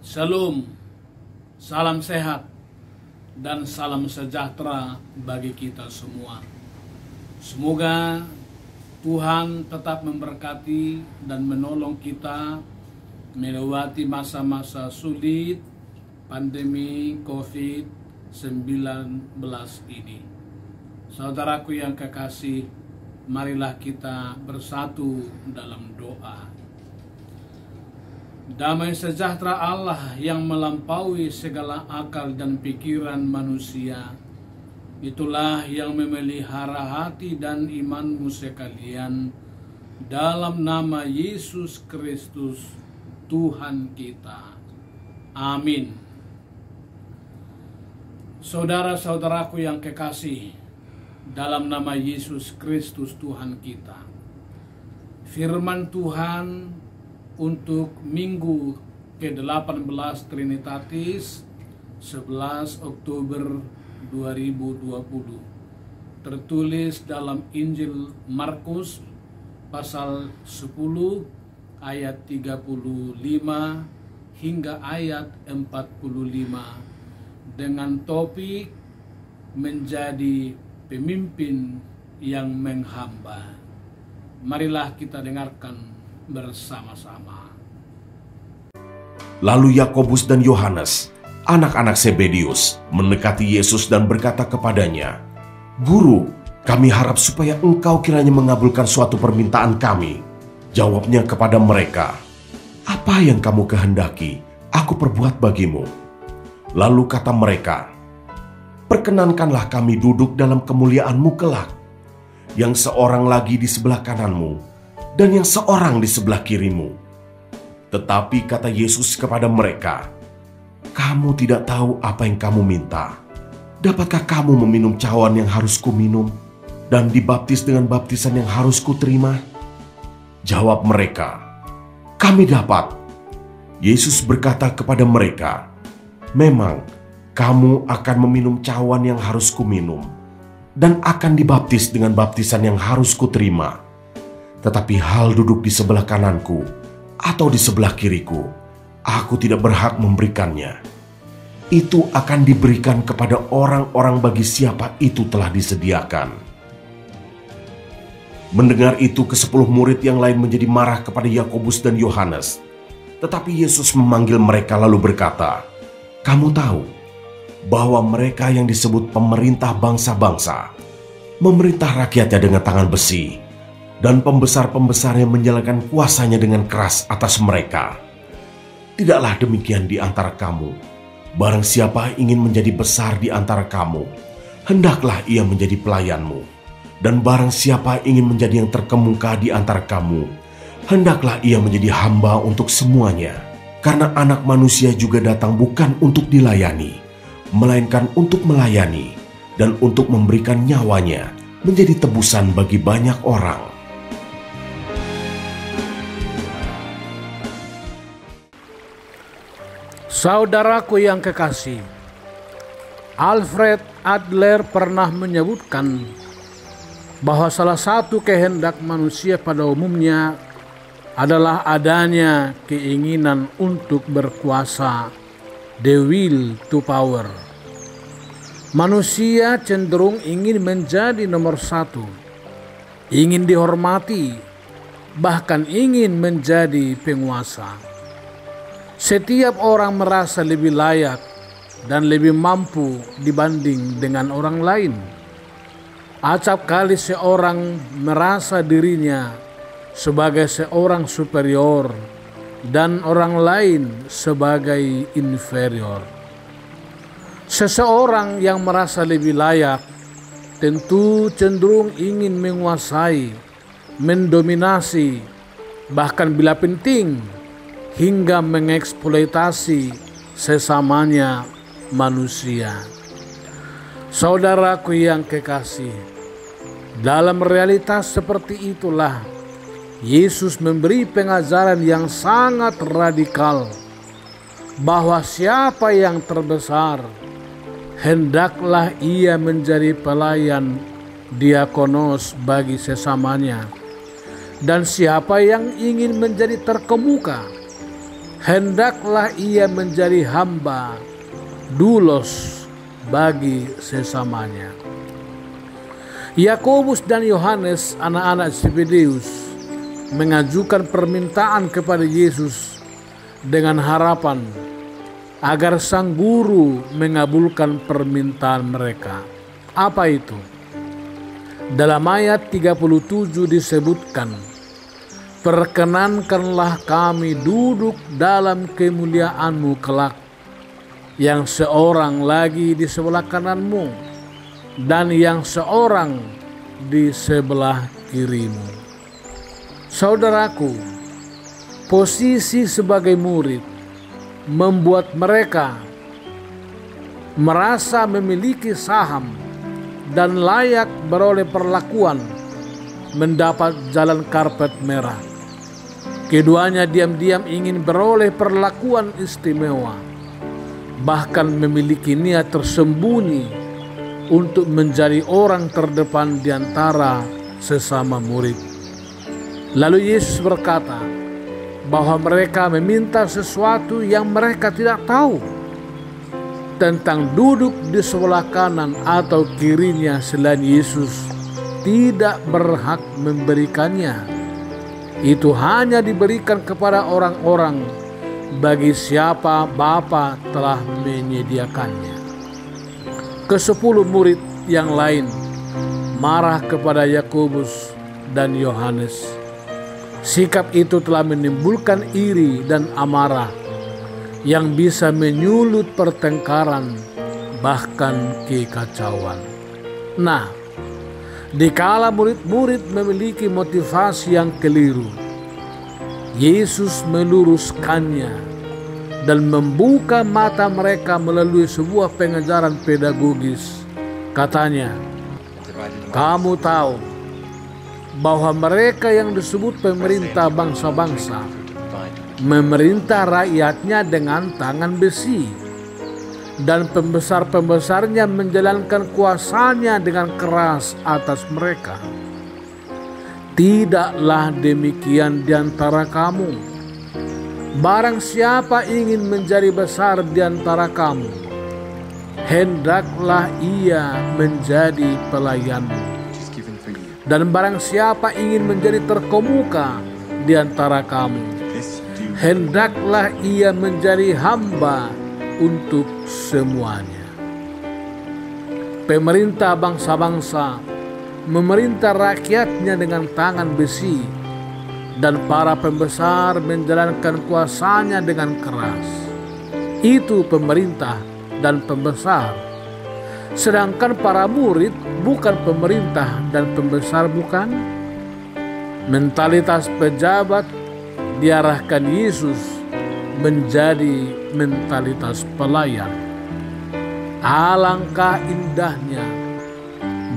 Shalom, salam sehat, dan salam sejahtera bagi kita semua. Semoga Tuhan tetap memberkati dan menolong kita melewati masa-masa sulit pandemi COVID-19 ini. Saudaraku yang kekasih, marilah kita bersatu dalam doa. Damai sejahtera Allah yang melampaui segala akal dan pikiran manusia, itulah yang memelihara hati dan imanmu sekalian, dalam nama Yesus Kristus Tuhan kita. Amin. Saudara-saudaraku yang kekasih, dalam nama Yesus Kristus Tuhan kita, firman Tuhan untuk Minggu ke-18 Trinitatis 11 Oktober 2020 tertulis dalam Injil Markus pasal 10 ayat 35 hingga ayat 45 dengan topik menjadi pemimpin yang menghamba. Marilah kita dengarkan bersama-sama. Lalu Yakobus dan Yohanes, anak-anak Zebedius, mendekati Yesus dan berkata kepadanya, "Guru, kami harap supaya engkau kiranya mengabulkan suatu permintaan kami." Jawabnya kepada mereka, "Apa yang kamu kehendaki, aku perbuat bagimu." Lalu kata mereka, "Perkenankanlah kami duduk dalam kemuliaan-Mu kelak, yang seorang lagi di sebelah kananmu, dan yang seorang di sebelah kirimu." Tetapi kata Yesus kepada mereka, "Kamu tidak tahu apa yang kamu minta. Dapatkah kamu meminum cawan yang harus kuminum, dan dibaptis dengan baptisan yang harus kuterima?" Jawab mereka, "Kami dapat." Yesus berkata kepada mereka, "Memang kamu akan meminum cawan yang harus kuminum, dan akan dibaptis dengan baptisan yang harus kuterima. Tetapi hal duduk di sebelah kananku atau di sebelah kiriku, aku tidak berhak memberikannya. Itu akan diberikan kepada orang-orang bagi siapa itu telah disediakan." Mendengar itu, ke-10 murid yang lain menjadi marah kepada Yakobus dan Yohanes. Tetapi Yesus memanggil mereka lalu berkata, "Kamu tahu bahwa mereka yang disebut pemerintah bangsa-bangsa memerintah rakyatnya dengan tangan besi, dan pembesar-pembesarnya menjalankan kuasanya dengan keras atas mereka. Tidaklah demikian di antara kamu. Barang siapa ingin menjadi besar di antara kamu, hendaklah ia menjadi pelayanmu. Dan barang siapa ingin menjadi yang terkemuka di antara kamu, hendaklah ia menjadi hamba untuk semuanya. Karena Anak Manusia juga datang bukan untuk dilayani, melainkan untuk melayani, dan untuk memberikan nyawanya menjadi tebusan bagi banyak orang." Saudaraku yang kekasih, Alfred Adler pernah menyebutkan bahwa salah satu kehendak manusia pada umumnya adalah adanya keinginan untuk berkuasa, the will to power. Manusia cenderung ingin menjadi nomor satu, ingin dihormati, bahkan ingin menjadi penguasa. Setiap orang merasa lebih layak dan lebih mampu dibanding dengan orang lain. Acap kali seorang merasa dirinya sebagai seorang superior dan orang lain sebagai inferior. Seseorang yang merasa lebih layak tentu cenderung ingin menguasai, mendominasi, bahkan bila penting, hingga mengeksploitasi sesamanya manusia. Saudaraku yang kekasih, dalam realitas seperti itulah Yesus memberi pengajaran yang sangat radikal bahwa siapa yang terbesar hendaklah ia menjadi pelayan diakonos bagi sesamanya, dan siapa yang ingin menjadi terkemuka hendaklah ia menjadi hamba, doulos bagi sesamanya. Yakobus dan Yohanes, anak-anak Zebedeus, mengajukan permintaan kepada Yesus dengan harapan agar sang guru mengabulkan permintaan mereka. Apa itu? Dalam ayat 37 disebutkan, "Perkenankanlah kami duduk dalam kemuliaan-Mu kelak, yang seorang lagi di sebelah kanan-Mu, dan yang seorang di sebelah kiri-Mu." Saudaraku, posisi sebagai murid membuat mereka merasa memiliki saham dan layak beroleh perlakuan mendapat jalan karpet merah. Keduanya diam-diam ingin beroleh perlakuan istimewa, bahkan memiliki niat tersembunyi untuk menjadi orang terdepan di antara sesama murid. Lalu Yesus berkata bahwa mereka meminta sesuatu yang mereka tidak tahu tentang duduk di sebelah kanan atau kirinya selain Yesus tidak berhak memberikannya. Itu hanya diberikan kepada orang-orang bagi siapa Bapa telah menyediakannya. Ke-10 murid yang lain marah kepada Yakobus dan Yohanes. Sikap itu telah menimbulkan iri dan amarah yang bisa menyulut pertengkaran, bahkan kekacauan. Nah, dikala murid-murid memiliki motivasi yang keliru, Yesus meluruskannya dan membuka mata mereka melalui sebuah pengajaran pedagogis. Katanya, "Kamu tahu bahwa mereka yang disebut pemerintah bangsa-bangsa memerintah rakyatnya dengan tangan besi, dan pembesar-pembesarnya menjalankan kuasanya dengan keras atas mereka. Tidaklah demikian di antara kamu. Barang siapa ingin menjadi besar di antara kamu, hendaklah ia menjadi pelayanmu. Dan barang siapa ingin menjadi terkemuka di antara kamu, hendaklah ia menjadi hamba untuk semuanya." Pemerintah bangsa-bangsa memerintah rakyatnya dengan tangan besi, dan para pembesar menjalankan kuasanya dengan keras. Itu pemerintah dan pembesar. Sedangkan para murid bukan pemerintah dan pembesar, bukan? Mentalitas pejabat diarahkan Yesus menjadi mentalitas pelayan. Alangkah indahnya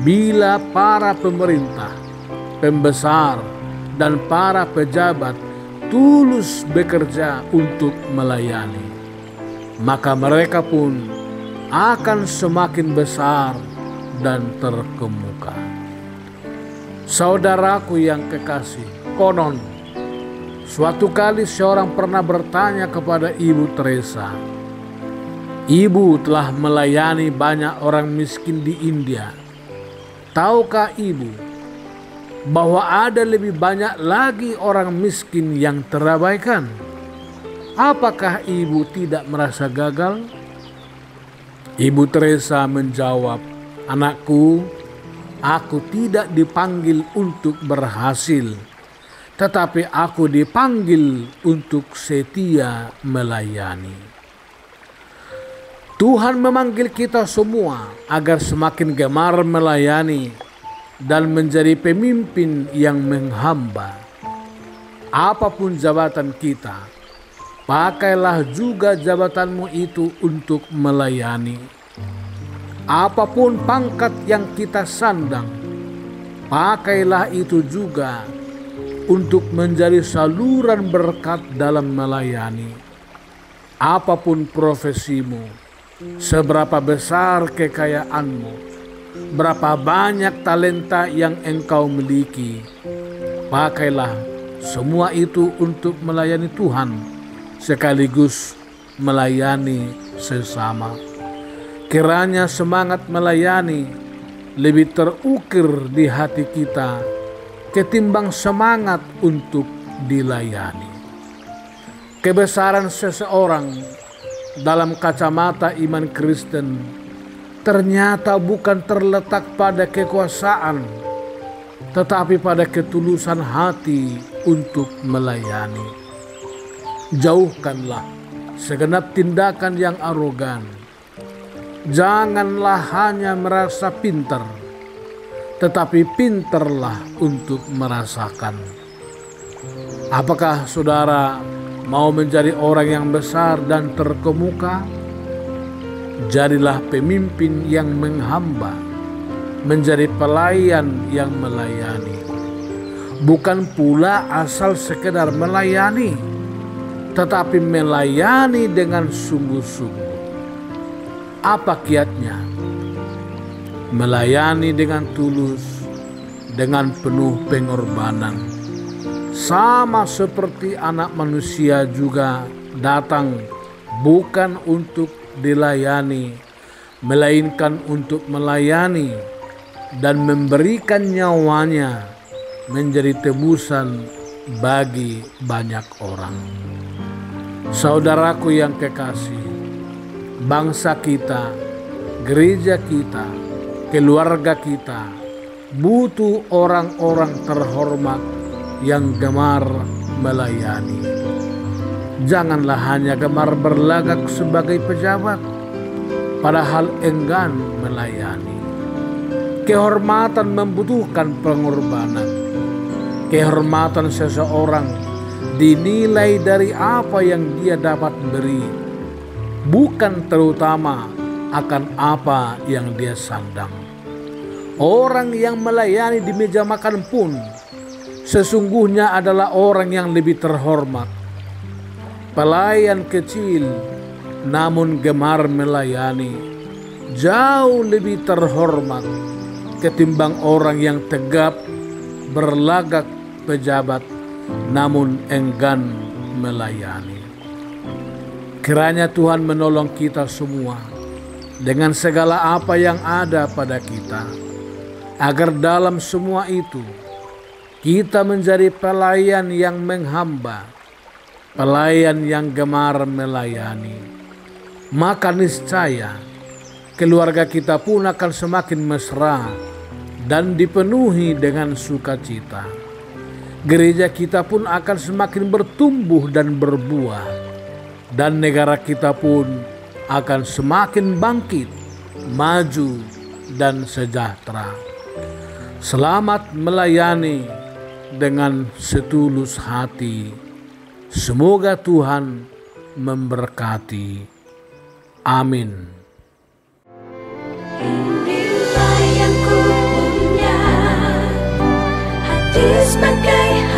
bila para pemerintah, pembesar, dan para pejabat tulus bekerja untuk melayani, maka mereka pun akan semakin besar dan terkemuka. Saudaraku yang kekasih, konon suatu kali seorang pernah bertanya kepada Ibu Teresa. Ibu telah melayani banyak orang miskin di India. Tahukah Ibu bahwa ada lebih banyak lagi orang miskin yang terabaikan? Apakah Ibu tidak merasa gagal? Ibu Teresa menjawab, "Anakku, aku tidak dipanggil untuk berhasil, tetapi aku dipanggil untuk setia melayani." Tuhan memanggil kita semua agar semakin gemar melayani dan menjadi pemimpin yang menghamba. Apapun jabatan kita, pakailah juga jabatanmu itu untuk melayani. Apapun pangkat yang kita sandang, pakailah itu juga untuk menjadi saluran berkat dalam melayani. Apapun profesimu, seberapa besar kekayaanmu, berapa banyak talenta yang engkau miliki, pakailah semua itu untuk melayani Tuhan sekaligus melayani sesama. Kiranya semangat melayani lebih terukir di hati kita ketimbang semangat untuk dilayani. Kebesaran seseorang dalam kacamata iman Kristen ternyata bukan terletak pada kekuasaan, tetapi pada ketulusan hati untuk melayani. Jauhkanlah segenap tindakan yang arogan. Janganlah hanya merasa pintar, tetapi pintarlah untuk merasakan. Apakah saudara mau menjadi orang yang besar dan terkemuka? Jadilah pemimpin yang menghamba, menjadi pelayan yang melayani. Bukan pula asal sekedar melayani, tetapi melayani dengan sungguh-sungguh. Apa kiatnya? Melayani dengan tulus, dengan penuh pengorbanan. Sama seperti anak manusia juga datang bukan untuk dilayani, melainkan untuk melayani dan memberikan nyawanya menjadi tebusan bagi banyak orang. Saudaraku yang kekasih, bangsa kita, gereja kita, keluarga kita butuh orang-orang terhormat yang gemar melayani. Janganlah hanya gemar berlagak sebagai pejabat, padahal enggan melayani. Kehormatan membutuhkan pengorbanan. Kehormatan seseorang dinilai dari apa yang dia dapat beri, bukan terutama akan apa yang dia sandang. Orang yang melayani di meja makan pun sesungguhnya adalah orang yang lebih terhormat. Pelayan kecil namun gemar melayani jauh lebih terhormat ketimbang orang yang tegap berlagak pejabat namun enggan melayani. Kiranya Tuhan menolong kita semua dengan segala apa yang ada pada kita, agar dalam semua itu kita menjadi pelayan yang menghamba, pelayan yang gemar melayani. Maka niscaya keluarga kita pun akan semakin mesra dan dipenuhi dengan sukacita. Gereja kita pun akan semakin bertumbuh dan berbuah, dan negara kita pun akan semakin bangkit, maju, dan sejahtera. Selamat melayani dengan setulus hati. Semoga Tuhan memberkati. Amin. Inilah yang ku punya, hati sebagai